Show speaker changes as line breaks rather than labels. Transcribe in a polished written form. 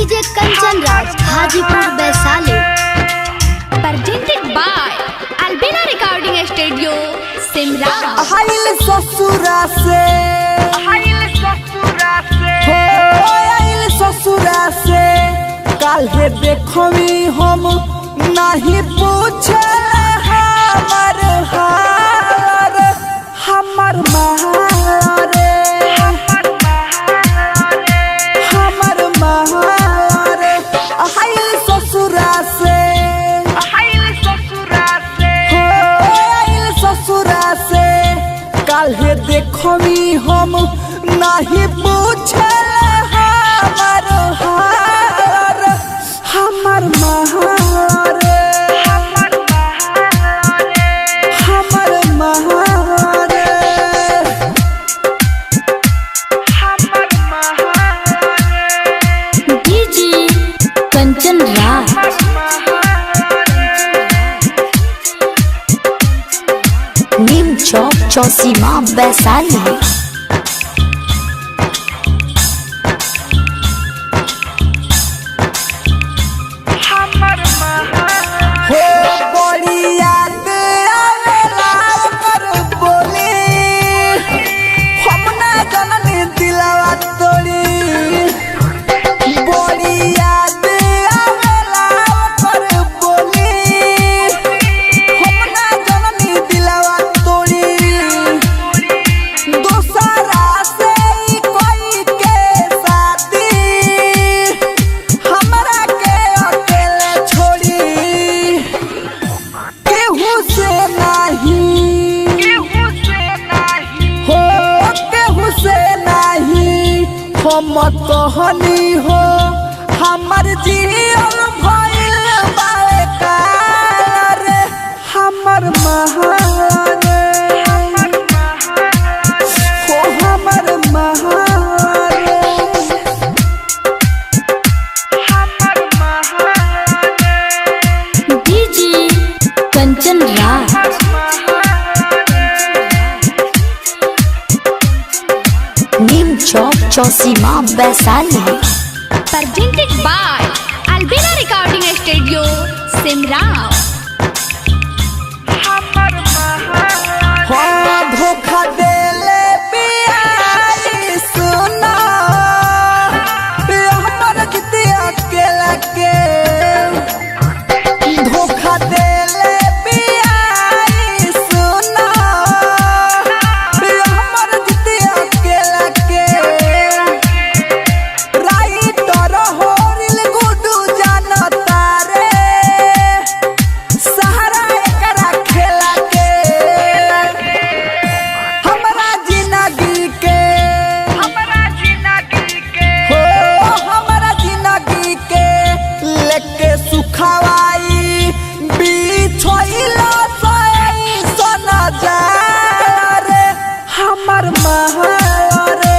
DJ Kanchan Raj Hajipur Vaishali.
presented by Albina Recording Studio, Simra।
आइल ससुरा से हो आइल ससुरा से काल्हे देखमी हम नहीं पूछे हमर हार हमर महारे हमर महारे आइल ससुरा से हो आइल ससुरा से काल्हे देखमी हम नहीं पूछे हमर हार हमर महारे हमर महारे
डीजे कंचन राज नीम चौक चौसीमा वैशाली।
हो बड़ी याद आवेला ओकर बोली हम ना जननी दिलवा तोड़ी बड़ी याद आवेला ओकर बोली हम ना जननी दिलवा तोड़ी दोसरा से ई कोई के शादी हमरा के अकेले छोड़ी केहू से नहीं हो केहू से नहीं हम कहनी हो हमर जीवन भइल बेकार हमर महारे हो हमर महारे
DJ Kanchan Raj Neem Chowk Chausima Vaishali.
presented by Albina Recording Studio, Simra।
हाँ धोखा देले बियाई सुना हमर जितिया के लगे धोखा देले बियाई सुना हमर जितिया के लगे राइटर होरिल गुडू जानता रे सहारा एकरा खेला के हमरा जिंदगी के हो हमरा जिंदगी के लेके सुखवाई बिछोइला सोई सोना जा रे हमर महारे